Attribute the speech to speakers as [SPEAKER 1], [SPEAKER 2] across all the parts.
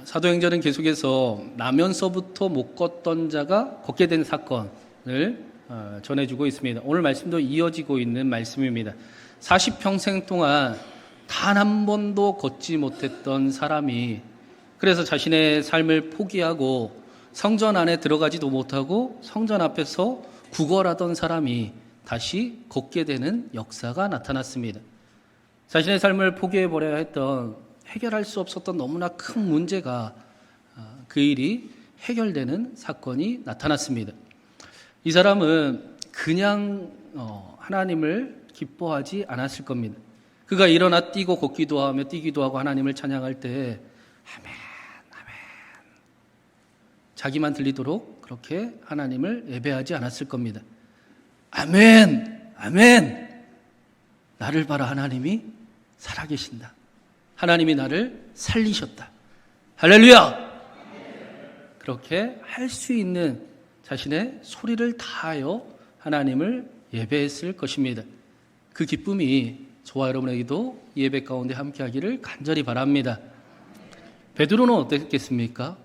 [SPEAKER 1] 사도행전은 계속해서 나면서부터 못 걷던 자가 걷게 된 사건을 전해주고 있습니다. 오늘 말씀도 이어지고 있는 말씀입니다. 40평생 동안 단 한 번도 걷지 못했던 사람이, 그래서 자신의 삶을 포기하고 성전 안에 들어가지도 못하고 성전 앞에서 구걸하던 사람이 다시 걷게 되는 역사가 나타났습니다. 자신의 삶을 포기해버려야 했던, 해결할 수 없었던 너무나 큰 문제가 그 일이 해결되는 사건이 나타났습니다. 이 사람은 그냥 하나님을 기뻐하지 않았을 겁니다. 그가 일어나 뛰고 걷기도 하며 뛰기도 하고 하나님을 찬양할 때 아멘, 아멘, 자기만 들리도록 그렇게 하나님을 예배하지 않았을 겁니다. 아멘, 아멘, 나를 봐라, 하나님이 살아계신다. 하나님이 나를 살리셨다. 할렐루야! 그렇게 할 수 있는 자신의 소리를 다하여 하나님을 예배했을 것입니다. 그 기쁨이 저와 여러분에게도 예배 가운데 함께하기를 간절히 바랍니다. 베드로는 어땠겠습니까?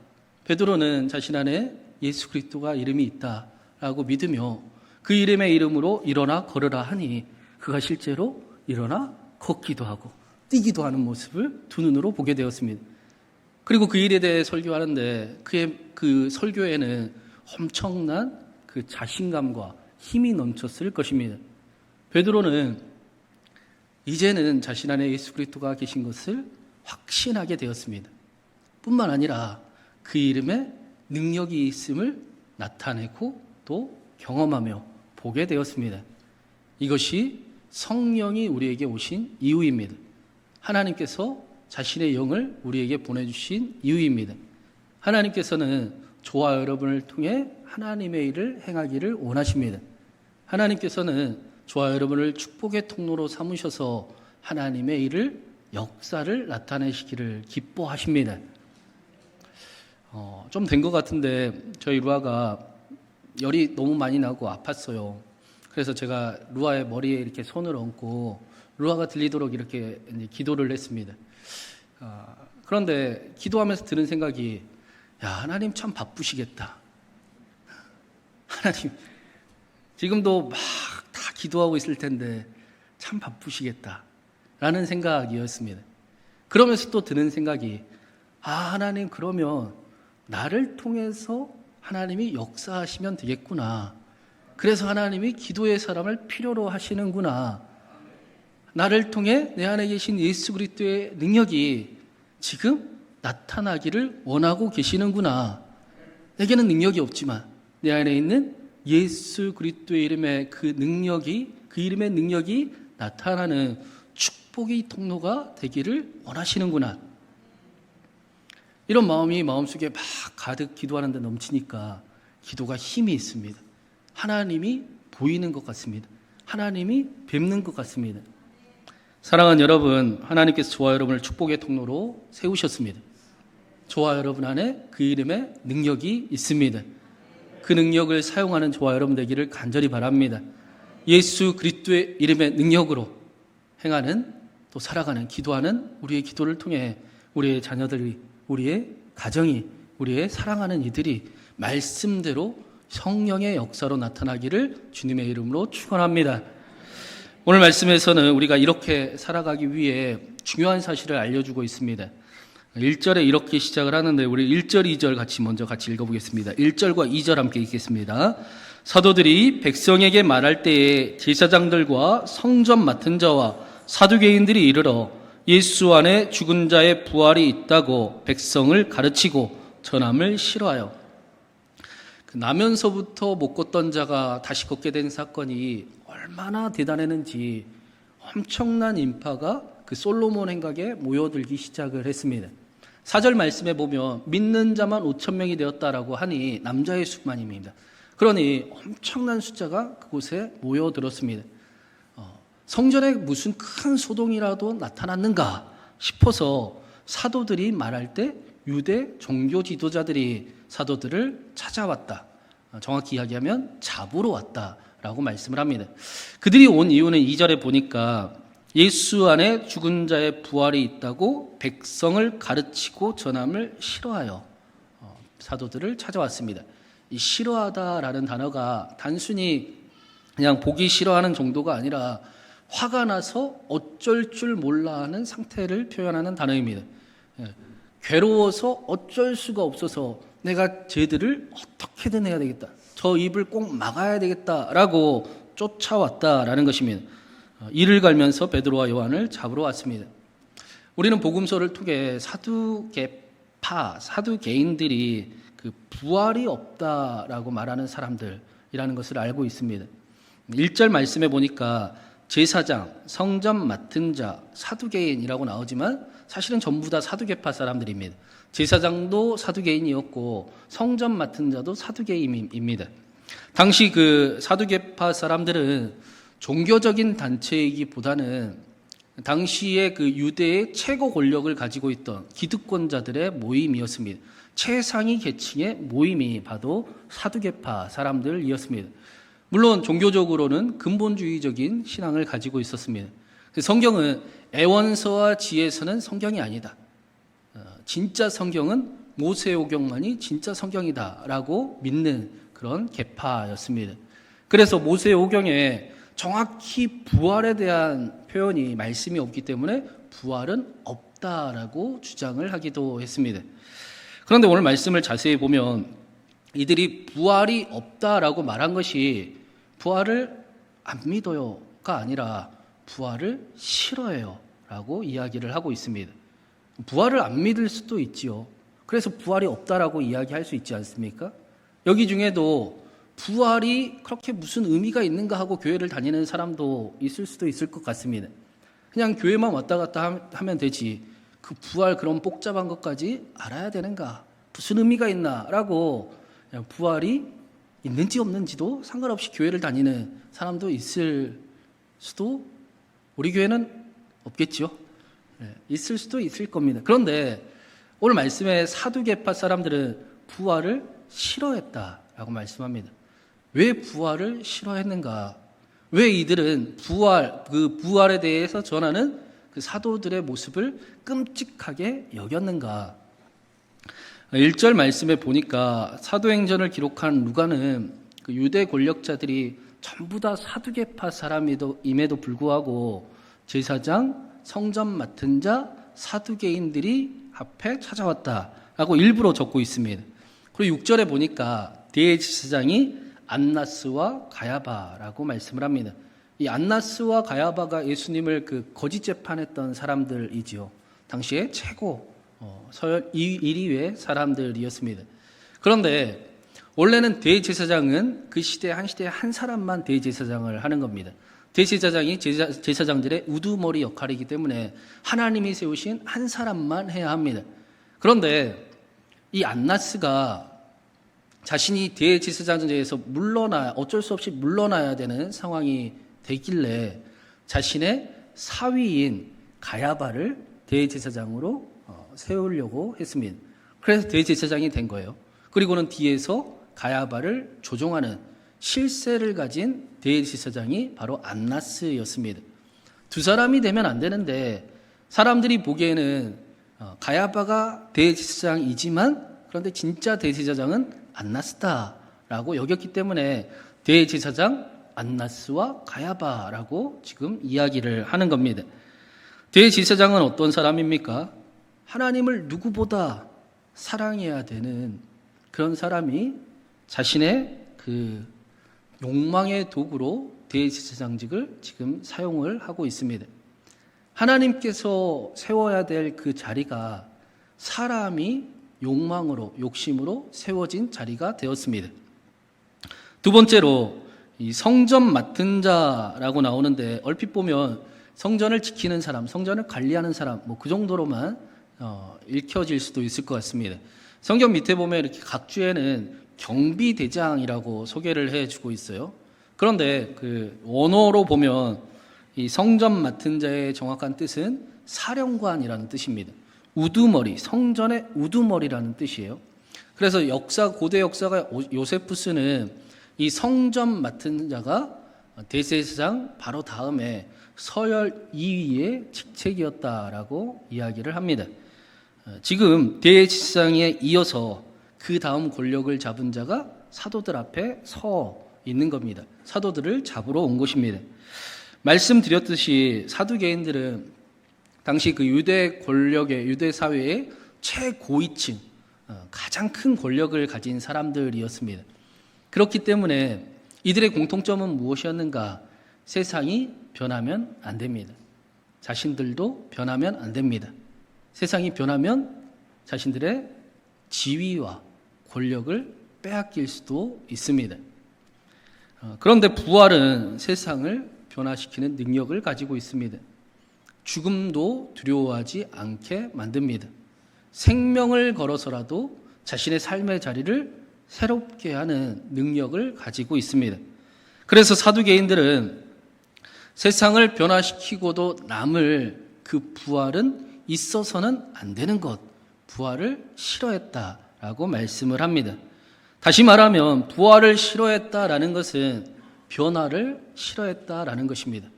[SPEAKER 1] 베드로는 자신 안에 예수 그리스도가 이름이 있다라고 믿으며 그 이름의 이름으로 일어나 걸으라 하니 그가 실제로 일어나 걷기도 하고 뛰기도 하는 모습을 두 눈으로 보게 되었습니다. 그리고 그 일에 대해 설교하는데 그의 그 설교에는 엄청난 그 자신감과 힘이 넘쳤을 것입니다. 베드로는 이제는 자신 안에 예수 그리스도가 계신 것을 확신하게 되었습니다. 뿐만 아니라 그 이름에 능력이 있음을 나타내고 또 경험하며 보게 되었습니다. 이것이 성령이 우리에게 오신 이유입니다. 하나님께서 자신의 영을 우리에게 보내주신 이유입니다. 하나님께서는 저와 여러분을 통해 하나님의 일을 행하기를 원하십니다. 하나님께서는 저와 여러분을 축복의 통로로 삼으셔서 하나님의 일을, 역사를 나타내시기를 기뻐하십니다. 좀 된 것 같은데 저희 루아가 열이 너무 많이 나고 아팠어요. 그래서 제가 루아의 머리에 이렇게 손을 얹고 루아가 들리도록 이렇게 기도를 했습니다. 그런데 기도하면서 드는 생각이, 야, 하나님 참 바쁘시겠다. 하나님 지금도 막 다 기도하고 있을 텐데 참 바쁘시겠다 라는 생각이었습니다. 그러면서 또 드는 생각이, 하나님 그러면 나를 통해서 하나님이 역사하시면 되겠구나. 그래서 하나님이 기도의 사람을 필요로 하시는구나. 나를 통해 내 안에 계신 예수 그리스도의 능력이 지금 나타나기를 원하고 계시는구나. 내게는 능력이 없지만 내 안에 있는 예수 그리스도의 이름의 그 능력이, 그 이름의 능력이 나타나는 축복의 통로가 되기를 원하시는구나. 이런 마음이 마음속에 막 가득 기도하는데 넘치니까 기도가 힘이 있습니다. 하나님이 보이는 것 같습니다. 하나님이 뵙는 것 같습니다. 사랑하는 여러분, 하나님께서 저와 여러분을 축복의 통로로 세우셨습니다. 저와 여러분 안에 그 이름의 능력이 있습니다. 그 능력을 사용하는 저와 여러분 되기를 간절히 바랍니다. 예수 그리스도의 이름의 능력으로 행하는, 또 살아가는, 기도하는 우리의 기도를 통해 우리의 자녀들이, 우리의 가정이, 우리의 사랑하는 이들이 말씀대로 성령의 역사로 나타나기를 주님의 이름으로 축원합니다. 오늘 말씀에서는 우리가 이렇게 살아가기 위해 중요한 사실을 알려주고 있습니다. 1절에 이렇게 시작을 하는데 우리 1절, 2절 먼저 같이 읽어보겠습니다. 1절과 2절 함께 읽겠습니다. 사도들이 백성에게 말할 때에 제사장들과 성전 맡은 자와 사두개인들이 이르러 예수 안에 죽은 자의 부활이 있다고 백성을 가르치고 전함을 싫어하여. 나면서부터 못 걷던 자가 다시 걷게 된 사건이 얼마나 대단했는지 엄청난 인파가 그 솔로몬 행각에 모여들기 시작을 했습니다. 4절 말씀에 보면 믿는 자만 5,000명이 되었다라고 하니 남자의 수만입니다. 그러니 엄청난 숫자가 그곳에 모여들었습니다. 성전에 무슨 큰 소동이라도 나타났는가 싶어서 사도들이 말할 때 유대 종교 지도자들이 사도들을 찾아왔다. 정확히 이야기하면 잡으러 왔다라고 말씀을 합니다. 그들이 온 이유는 2절에 보니까 예수 안에 죽은 자의 부활이 있다고 백성을 가르치고 전함을 싫어하여 사도들을 찾아왔습니다. 이 싫어하다라는 단어가 단순히 그냥 보기 싫어하는 정도가 아니라 화가 나서 어쩔 줄 몰라 하는 상태를 표현하는 단어입니다. 괴로워서 어쩔 수가 없어서 내가 쟤들을 어떻게든 해야 되겠다. 저 입을 꼭 막아야 되겠다라고 쫓아왔다라는 것입니다. 이를 갈면서 베드로와 요한을 잡으러 왔습니다. 우리는 복음서를 통해 사두개인들이 그 부활이 없다라고 말하는 사람들이라는 것을 알고 있습니다. 1절 말씀에 보니까 제사장, 성전 맡은 자, 사두개인이라고 나오지만 사실은 전부 다 사두개파 사람들입니다. 제사장도 사두개인이었고 성전 맡은 자도 사두개인입니다. 당시 그 사두개파 사람들은 종교적인 단체이기보다는 당시에 그 유대의 최고 권력을 가지고 있던 기득권자들의 모임이었습니다. 최상위 계층의 모임이 바로 사두개파 사람들이었습니다. 물론 종교적으로는 근본주의적인 신앙을 가지고 있었습니다. 성경은 애원서와 지혜서는 성경이 아니다. 진짜 성경은 모세오경만이 진짜 성경이다라고 믿는 그런 계파였습니다. 그래서 모세오경에 정확히 부활에 대한 표현이 말씀이 없기 때문에 부활은 없다라고 주장을 하기도 했습니다. 그런데 오늘 말씀을 자세히 보면 이들이 부활이 없다라고 말한 것이 부활을 안 믿어요가 아니라 부활을 싫어해요 라고 이야기를 하고 있습니다. 부활을 안 믿을 수도 있지요. 그래서 부활이 없다라고 이야기할 수 있지 않습니까? 여기 중에도 부활이 그렇게 무슨 의미가 있는가 하고 교회를 다니는 사람도 있을 수도 있을 것 같습니다. 그냥 교회만 왔다 갔다 하면 되지 그 부활 그런 복잡한 것까지 알아야 되는가? 무슨 의미가 있나라고 그냥 부활이 있는지 없는지도 상관없이 교회를 다니는 사람도 있을 수도 우리 교회는 없겠죠. 있을 수도 있을 겁니다. 그런데 오늘 말씀에 사두개파 사람들은 부활을 싫어했다라고 말씀합니다. 왜 부활을 싫어했는가? 왜 이들은 부활에 대해서 전하는 그 사도들의 모습을 끔찍하게 여겼는가? 1절 말씀에 보니까 사도행전을 기록한 루가는 그 유대 권력자들이 전부 다 사두개파 사람임에도 불구하고 제사장, 성전 맡은 자, 사두개인들이 앞에 찾아왔다라고 일부러 적고 있습니다. 그리고 6절에 보니까 대제사장이 안나스와 가야바라고 말씀을 합니다. 이 안나스와 가야바가 예수님을 그 거짓 재판했던 사람들이지요. 당시에 최고 서열 1위의 사람들이었습니다. 그런데 원래는 대제사장은 그 시대 한 시대에 한 사람만 대제사장을 하는 겁니다. 대제사장이 제사장들의 우두머리 역할이기 때문에 하나님이 세우신 한 사람만 해야 합니다. 그런데 이 안나스가 자신이 대제사장제에서 어쩔 수 없이 물러나야 되는 상황이 되길래 자신의 사위인 가야바를 대제사장으로 세우려고 했습니다. 그래서 대제사장이 된 거예요. 그리고는 뒤에서 가야바를 조종하는 실세를 가진 대제사장이 바로 안나스였습니다. 두 사람이 되면 안 되는데 사람들이 보기에는 가야바가 대제사장이지만 그런데 진짜 대제사장은 안나스다라고 여겼기 때문에 대제사장 안나스와 가야바라고 지금 이야기를 하는 겁니다. 대제사장은 어떤 사람입니까? 하나님을 누구보다 사랑해야 되는 그런 사람이 자신의 그 욕망의 도구로 대제사장직을 지금 사용을 하고 있습니다. 하나님께서 세워야 될 그 자리가 사람이 욕심으로 세워진 자리가 되었습니다. 두 번째로 이 성전 맡은 자라고 나오는데 얼핏 보면 성전을 지키는 사람, 성전을 관리하는 사람 그 정도로만 읽혀질 수도 있을 것 같습니다. 성경 밑에 보면 이렇게 각 주에는 경비대장이라고 소개를 해주고 있어요. 그런데 그 원어로 보면 이 성전 맡은 자의 정확한 뜻은 사령관이라는 뜻입니다. 우두머리, 성전의 우두머리라는 뜻이에요. 그래서 고대 역사가 요세푸스는 이 성전 맡은 자가 대제사장 바로 다음에 서열 2위의 직책이었다라고 이야기를 합니다. 지금 대제사장에 이어서 그 다음 권력을 잡은 자가 사도들 앞에 서 있는 겁니다. 사도들을 잡으러 온 것입니다. 말씀드렸듯이 사두개인들은 당시 그 유대 권력의 유대 사회의 최고위층, 가장 큰 권력을 가진 사람들이었습니다. 그렇기 때문에 이들의 공통점은 무엇이었는가? 세상이 변하면 안 됩니다. 자신들도 변하면 안 됩니다. 세상이 변하면 자신들의 지위와 권력을 빼앗길 수도 있습니다. 그런데 부활은 세상을 변화시키는 능력을 가지고 있습니다. 죽음도 두려워하지 않게 만듭니다. 생명을 걸어서라도 자신의 삶의 자리를 새롭게 하는 능력을 가지고 있습니다. 그래서 사두개인들은 세상을 변화시키고도 남을 그 부활은 있어서는 안 되는 것, 부활을 싫어했다라고 말씀을 합니다. 다시 말하면 부활을 싫어했다라는 것은 변화를 싫어했다라는 것입니다.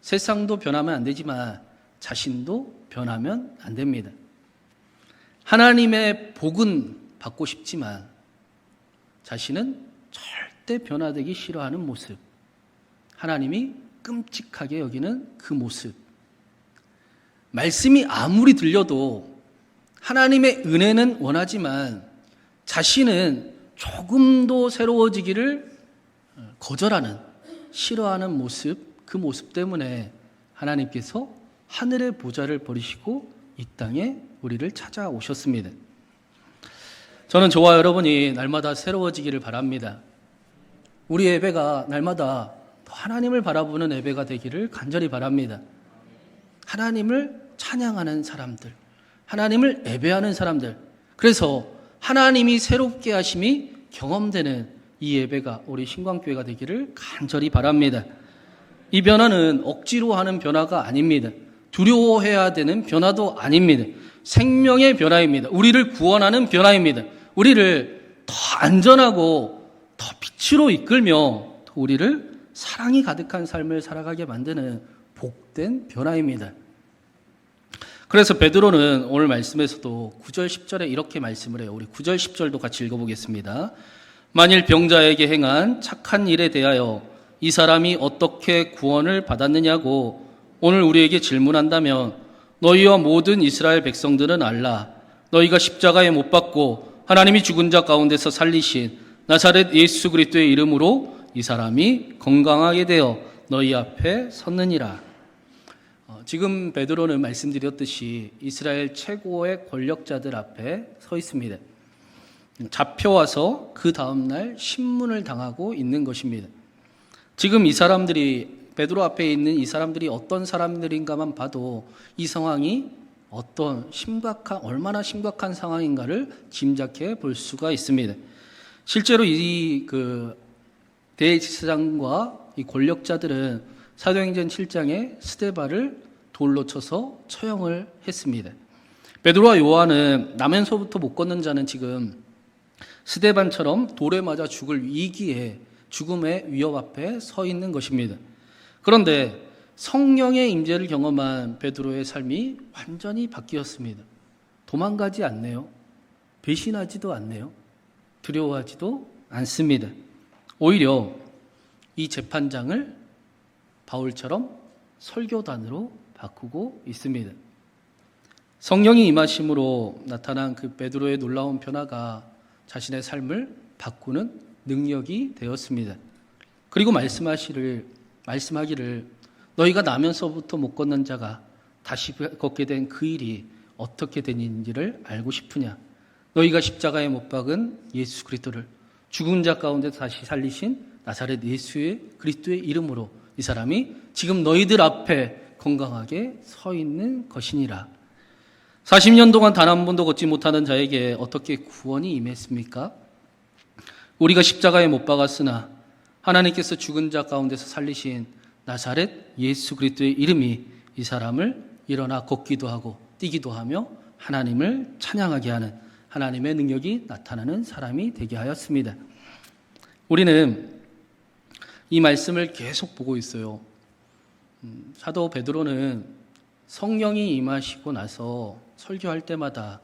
[SPEAKER 1] 세상도 변하면 안 되지만 자신도 변하면 안 됩니다. 하나님의 복은 받고 싶지만 자신은 절대 변화되기 싫어하는 모습, 하나님이 끔찍하게 여기는 그 모습, 말씀이 아무리 들려도 하나님의 은혜는 원하지만 자신은 조금도 새로워지기를 거절하는, 싫어하는 모습, 그 모습 때문에 하나님께서 하늘의 보좌를 버리시고 이 땅에 우리를 찾아오셨습니다. 저는 저와 여러분이 날마다 새로워지기를 바랍니다. 우리 예배가 날마다 더 하나님을 바라보는 예배가 되기를 간절히 바랍니다. 하나님을 찬양하는 사람들, 하나님을 예배하는 사람들, 그래서 하나님이 새롭게 하심이 경험되는 이 예배가 우리 신광교회가 되기를 간절히 바랍니다. 이 변화는 억지로 하는 변화가 아닙니다. 두려워해야 되는 변화도 아닙니다. 생명의 변화입니다. 우리를 구원하는 변화입니다. 우리를 더 안전하고 더 빛으로 이끌며 더 우리를 사랑이 가득한 삶을 살아가게 만드는 복된 변화입니다. 그래서 베드로는 오늘 말씀에서도 9절 10절에 이렇게 말씀을 해요. 우리 9절 10절도 같이 읽어보겠습니다. 만일 병자에게 행한 착한 일에 대하여 이 사람이 어떻게 구원을 받았느냐고 오늘 우리에게 질문한다면 너희와 모든 이스라엘 백성들은 알라. 너희가 십자가에 못 박고 하나님이 죽은 자 가운데서 살리신 나사렛 예수 그리스도의 이름으로 이 사람이 건강하게 되어 너희 앞에 섰느니라. 지금 베드로는 말씀드렸듯이 이스라엘 최고의 권력자들 앞에 서 있습니다. 잡혀와서 그 다음날 신문을 당하고 있는 것입니다. 지금 이 사람들이 베드로 앞에 있는 이 사람들이 어떤 사람들인가만 봐도 이 상황이 얼마나 심각한 상황인가를 짐작해 볼 수가 있습니다. 실제로 이 대제사장과 이 권력자들은 사도행전 7장에 스데반을 돌로 쳐서 처형을 했습니다. 베드로와 요한은 나면서부터 못 걷는 자는 지금 스데반처럼 돌에 맞아 죽을 위기에 죽음의 위협 앞에 서 있는 것입니다. 그런데 성령의 임재를 경험한 베드로의 삶이 완전히 바뀌었습니다. 도망가지 않네요. 배신하지도 않네요. 두려워하지도 않습니다. 오히려 이 재판장을 바울처럼 설교단으로 바꾸고 있습니다. 성령이 임하심으로 나타난 그 베드로의 놀라운 변화가 자신의 삶을 바꾸는 능력이 되었습니다. 그리고 말씀하기를 너희가 나면서부터 못 걷는 자가 다시 걷게 된 그 일이 어떻게 되는지를 알고 싶으냐. 너희가 십자가에 못 박은 예수 그리스도를 죽은 자 가운데 다시 살리신 나사렛 예수의 그리스도의 이름으로 이 사람이 지금 너희들 앞에 건강하게 서 있는 것이니라. 40년 동안 단 한 번도 걷지 못하는 자에게 어떻게 구원이 임했습니까? 우리가 십자가에 못 박았으나 하나님께서 죽은 자 가운데서 살리신 나사렛 예수 그리스도의 이름이 이 사람을 일어나 걷기도 하고 뛰기도 하며 하나님을 찬양하게 하는 하나님의 능력이 나타나는 사람이 되게 하였습니다. 우리는 이 말씀을 계속 보고 있어요. 사도 베드로는 성령이 임하시고 나서 설교할 때마다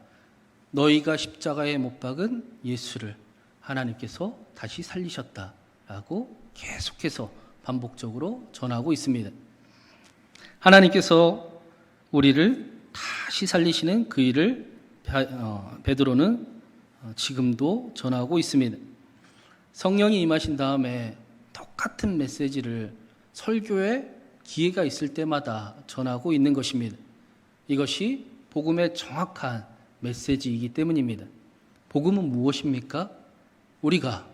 [SPEAKER 1] 너희가 십자가에 못 박은 예수를 하나님께서 다시 살리셨다라고 계속해서 반복적으로 전하고 있습니다. 하나님께서 우리를 다시 살리시는 그 일을 베드로는 지금도 전하고 있습니다. 성령이 임하신 다음에 똑같은 메시지를 설교에 기회가 있을 때마다 전하고 있는 것입니다. 이것이 복음의 정확한 메시지이기 때문입니다. 복음은 무엇입니까? 우리가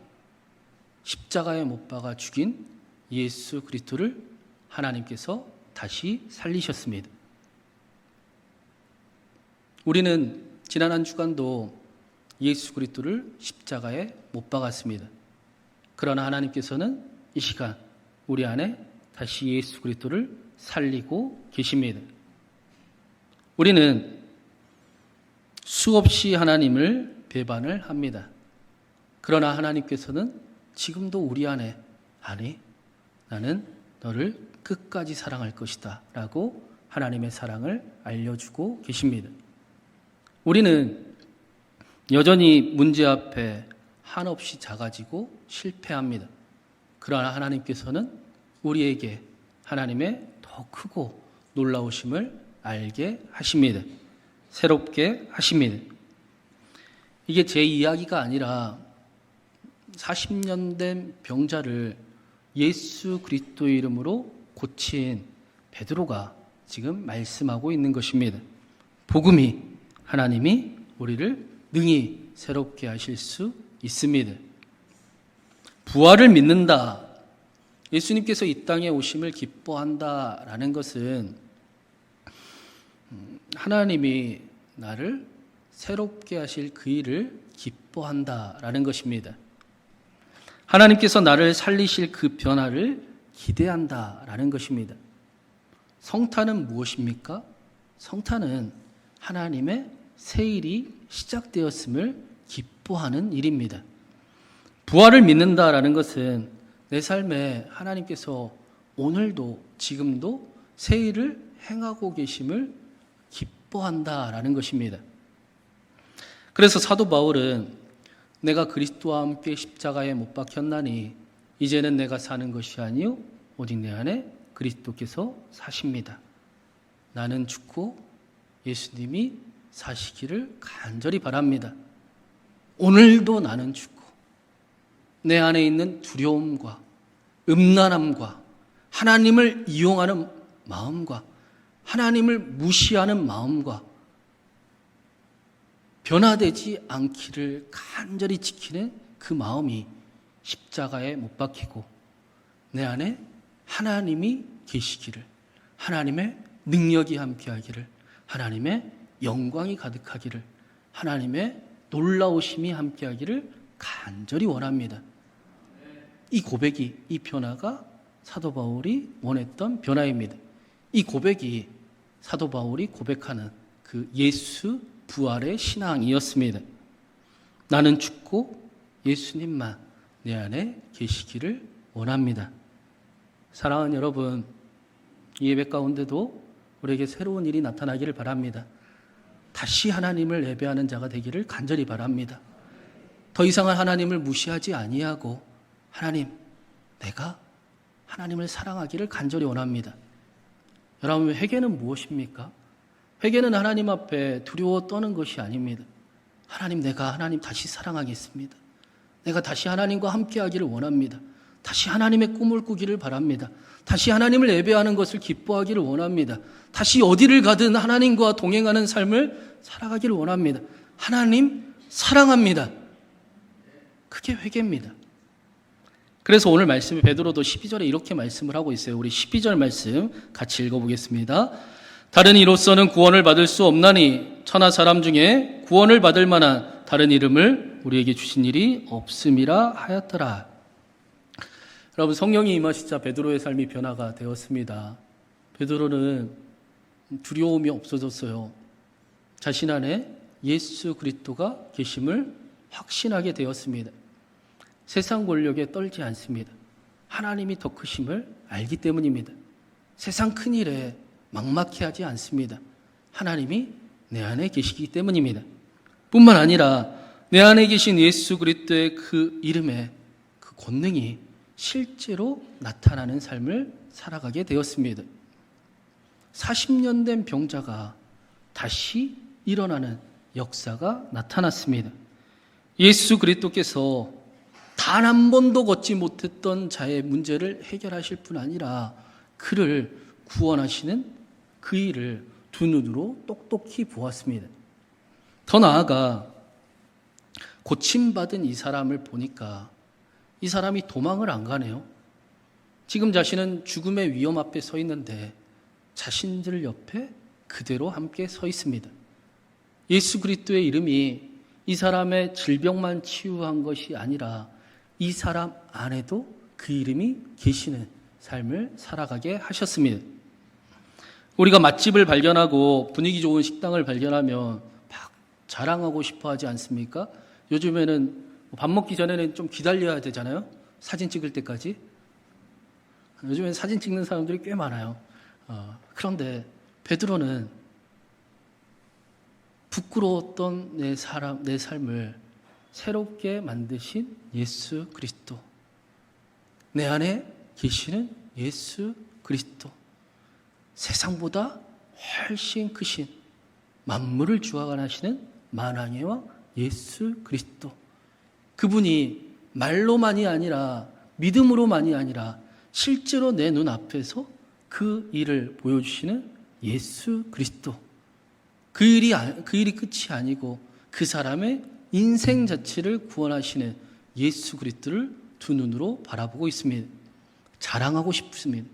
[SPEAKER 1] 십자가에 못 박아 죽인 예수 그리스도를 하나님께서 다시 살리셨습니다. 우리는 지난 한 주간도 예수 그리스도를 십자가에 못 박았습니다. 그러나 하나님께서는 이 시간 우리 안에 다시 예수 그리스도를 살리고 계십니다. 우리는 수없이 하나님을 배반을 합니다. 그러나 하나님께서는 지금도 우리 안에 아니 나는 너를 끝까지 사랑할 것이다 라고 하나님의 사랑을 알려주고 계십니다. 우리는 여전히 문제 앞에 한없이 작아지고 실패합니다. 그러나 하나님께서는 우리에게 하나님의 더 크고 놀라우심을 알게 하십니다. 새롭게 하십니다. 이게 제 이야기가 아니라 40년 된 병자를 예수 그리스도의 이름으로 고친 베드로가 지금 말씀하고 있는 것입니다. 복음이 하나님이 우리를 능히 새롭게 하실 수 있습니다. 부활을 믿는다. 예수님께서 이 땅에 오심을 기뻐한다라는 것은 하나님이 나를 새롭게 하실 그 일을 기뻐한다라는 것입니다. 하나님께서 나를 살리실 그 변화를 기대한다라는 것입니다. 성탄은 무엇입니까? 성탄은 하나님의 새 일이 시작되었음을 기뻐하는 일입니다. 부활을 믿는다라는 것은 내 삶에 하나님께서 오늘도 지금도 새 일을 행하고 계심을 기뻐한다라는 것입니다. 그래서 사도 바울은 내가 그리스도와 함께 십자가에 못 박혔나니 이제는 내가 사는 것이 아니요 오직 내 안에 그리스도께서 사십니다. 나는 죽고 예수님이 사시기를 간절히 바랍니다. 오늘도 나는 죽고 내 안에 있는 두려움과 음란함과 하나님을 이용하는 마음과 하나님을 무시하는 마음과 변화되지 않기를 간절히 지키는 그 마음이 십자가에 못 박히고 내 안에 하나님이 계시기를, 하나님의 능력이 함께하기를, 하나님의 영광이 가득하기를, 하나님의 놀라우심이 함께하기를 간절히 원합니다. 이 고백이, 이 변화가 사도 바울이 원했던 변화입니다. 이 고백이 사도 바울이 고백하는 그 예수 부활의 신앙이었습니다. 나는 죽고 예수님만 내 안에 계시기를 원합니다. 사랑하는 여러분, 이 예배 가운데도 우리에게 새로운 일이 나타나기를 바랍니다. 다시 하나님을 예배하는 자가 되기를 간절히 바랍니다. 더 이상은 하나님을 무시하지 아니하고 하나님, 내가 하나님을 사랑하기를 간절히 원합니다. 여러분, 회개는 무엇입니까? 회개는 하나님 앞에 두려워 떠는 것이 아닙니다. 하나님, 내가 하나님 다시 사랑하겠습니다. 내가 다시 하나님과 함께하기를 원합니다. 다시 하나님의 꿈을 꾸기를 바랍니다. 다시 하나님을 예배하는 것을 기뻐하기를 원합니다. 다시 어디를 가든 하나님과 동행하는 삶을 살아가기를 원합니다. 하나님 사랑합니다. 그게 회개입니다. 그래서 오늘 말씀에 베드로도 12절에 이렇게 말씀을 하고 있어요. 우리 12절 말씀 같이 읽어보겠습니다. 다른 이로서는 구원을 받을 수 없나니 천하 사람 중에 구원을 받을 만한 다른 이름을 우리에게 주신 일이 없음이라 하였더라. 여러분, 성령이 임하시자 베드로의 삶이 변화가 되었습니다. 베드로는 두려움이 없어졌어요. 자신 안에 예수 그리스도가 계심을 확신하게 되었습니다. 세상 권력에 떨지 않습니다. 하나님이 더 크심을 알기 때문입니다. 세상 큰 일에 막막해 하지 않습니다. 하나님이 내 안에 계시기 때문입니다. 뿐만 아니라 내 안에 계신 예수 그리스도의 그 이름의 그 권능이 실제로 나타나는 삶을 살아가게 되었습니다. 40년 된 병자가 다시 일어나는 역사가 나타났습니다. 예수 그리스도께서 단 한 번도 걷지 못했던 자의 문제를 해결하실 뿐 아니라 그를 구원하시는 그 일을 두 눈으로 똑똑히 보았습니다. 더 나아가 고침받은 이 사람을 보니까 이 사람이 도망을 안 가네요. 지금 자신은 죽음의 위험 앞에 서 있는데 자신들 옆에 그대로 함께 서 있습니다. 예수 그리스도의 이름이 이 사람의 질병만 치유한 것이 아니라 이 사람 안에도 그 이름이 계시는 삶을 살아가게 하셨습니다. 우리가 맛집을 발견하고 분위기 좋은 식당을 발견하면 막 자랑하고 싶어 하지 않습니까? 요즘에는 밥 먹기 전에는 좀 기다려야 되잖아요. 사진 찍을 때까지. 요즘엔 사진 찍는 사람들이 꽤 많아요. 그런데 베드로는 부끄러웠던 내 삶을 새롭게 만드신 예수 그리스도, 내 안에 계시는 예수 그리스도, 세상보다 훨씬 크신 만물을 주관하시는 만왕의 예수 그리스도, 그분이 말로만이 아니라 믿음으로만이 아니라 실제로 내 눈앞에서 그 일을 보여주시는 예수 그리스도, 그 일이 끝이 아니고 그 사람의 인생 자체를 구원하시는 예수 그리스도를 두 눈으로 바라보고 있습니다. 자랑하고 싶습니다.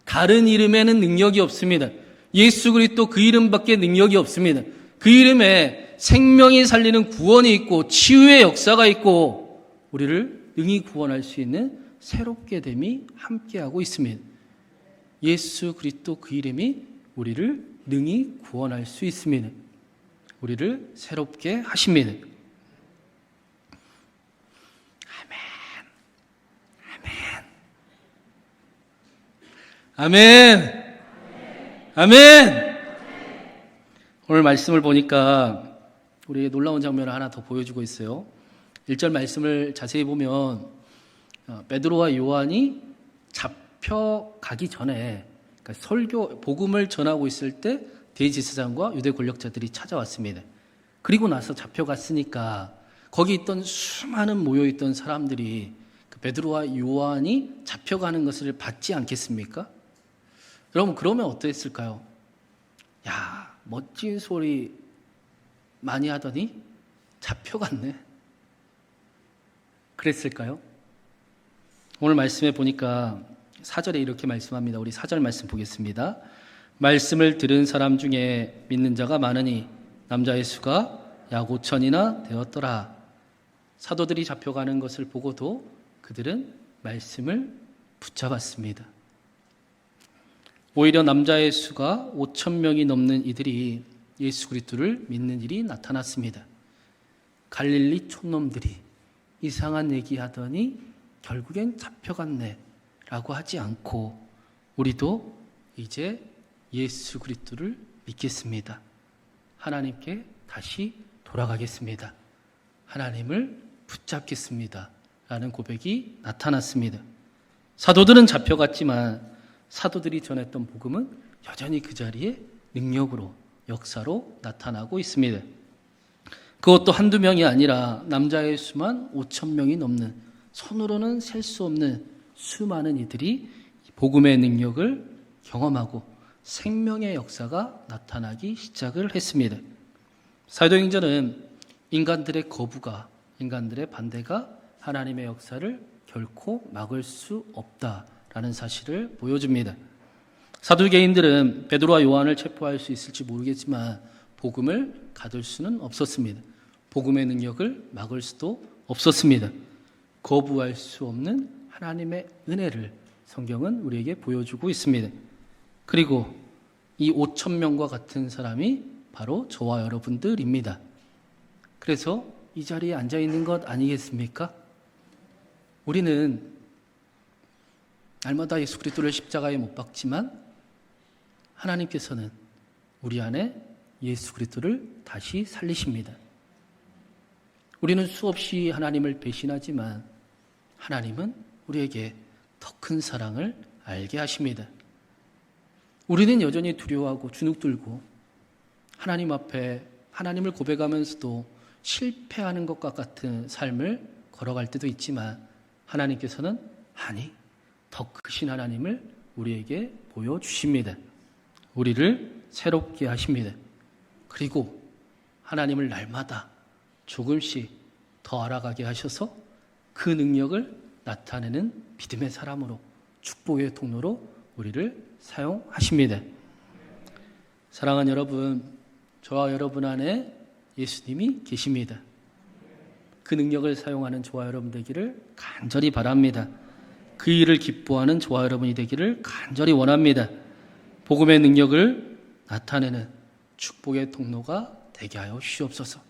[SPEAKER 1] 다른 이름에는 능력이 없습니다. 예수 그리스도 그 이름밖에 능력이 없습니다. 그 이름에 생명이 살리는 구원이 있고 치유의 역사가 있고 우리를 능히 구원할 수 있는 새롭게 됨이 함께하고 있습니다. 예수 그리스도 그 이름이 우리를 능히 구원할 수 있습니다. 우리를 새롭게 하십니다. 아멘. 아멘. 오늘 말씀을 보니까 우리에게 놀라운 장면을 하나 더 보여주고 있어요. 1절 말씀을 자세히 보면 베드로와 요한이 잡혀가기 전에, 그러니까 복음을 전하고 있을 때 대제사장과 유대 권력자들이 찾아왔습니다. 그리고 나서 잡혀갔으니까 거기 있던 수많은 모여있던 사람들이 베드로와 요한이 잡혀가는 것을 받지 않겠습니까? 여러분, 그러면 어땠을까요? 야, 멋진 소리 많이 하더니 잡혀갔네. 그랬을까요? 오늘 말씀에 보니까 4절에 이렇게 말씀합니다. 우리 4절 말씀 보겠습니다. 말씀을 들은 사람 중에 믿는 자가 많으니 남자의 수가 약 5천이나 되었더라. 사도들이 잡혀가는 것을 보고도 그들은 말씀을 붙잡았습니다. 오히려 남자의 수가 5천 명이 넘는 이들이 예수 그리스도를 믿는 일이 나타났습니다. 갈릴리 촌놈들이 이상한 얘기하더니 결국엔 잡혀갔네 라고 하지 않고 우리도 이제 예수 그리스도를 믿겠습니다. 하나님께 다시 돌아가겠습니다. 하나님을 붙잡겠습니다. 라는 고백이 나타났습니다. 사도들은 잡혀갔지만 사도들이 전했던 복음은 여전히 그 자리에 능력으로, 역사로 나타나고 있습니다. 그것도 한두 명이 아니라 남자의 수만 5천 명이 넘는, 손으로는 셀 수 없는 수많은 이들이 복음의 능력을 경험하고 생명의 역사가 나타나기 시작을 했습니다. 사도행전은 인간들의 거부가, 인간들의 반대가 하나님의 역사를 결코 막을 수 없다라는 사실을 보여줍니다. 사두개인들은 베드로와 요한을 체포할 수 있을지 모르겠지만 복음을 가둘 수는 없었습니다. 복음의 능력을 막을 수도 없었습니다. 거부할 수 없는 하나님의 은혜를 성경은 우리에게 보여주고 있습니다. 그리고 이 5천 명과 같은 사람이 바로 저와 여러분들입니다. 그래서 이 자리에 앉아 있는 것 아니겠습니까? 우리는 날마다 예수 그리스도를 십자가에 못 박지만 하나님께서는 우리 안에 예수 그리스도를 다시 살리십니다. 우리는 수없이 하나님을 배신하지만 하나님은 우리에게 더 큰 사랑을 알게 하십니다. 우리는 여전히 두려워하고 주눅들고 하나님 앞에 하나님을 고백하면서도 실패하는 것과 같은 삶을 걸어갈 때도 있지만 하나님께서는 아니, 더 크신 하나님을 우리에게 보여주십니다. 우리를 새롭게 하십니다. 그리고 하나님을 날마다 조금씩 더 알아가게 하셔서 그 능력을 나타내는 믿음의 사람으로, 축복의 통로로 우리를 사용하십니다. 사랑하는 여러분, 저와 여러분 안에 예수님이 계십니다. 그 능력을 사용하는 저와 여러분 되기를 간절히 바랍니다. 그 일을 기뻐하는 저와 여러분이 되기를 간절히 원합니다. 복음의 능력을 나타내는 축복의 통로가 되게 하여 주시옵소서.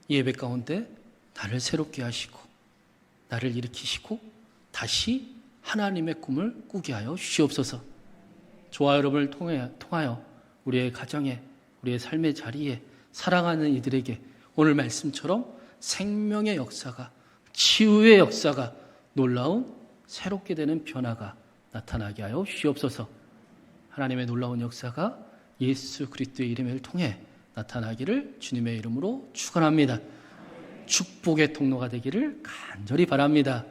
[SPEAKER 1] 이 예배 가운데 나를 새롭게 하시고 나를 일으키시고 다시 하나님의 꿈을 꾸게 하여 주시옵소서. 저와 여러분을 통하여 우리의 가정에, 우리의 삶의 자리에 사랑하는 이들에게 오늘 말씀처럼 생명의 역사가, 치유의 역사가, 놀라운 새롭게 되는 변화가 나타나게 하여 주시옵소서. 하나님의 놀라운 역사가 예수 그리스도의 이름을 통해 나타나기를 주님의 이름으로 축원합니다. 축복의 통로가 되기를 간절히 바랍니다.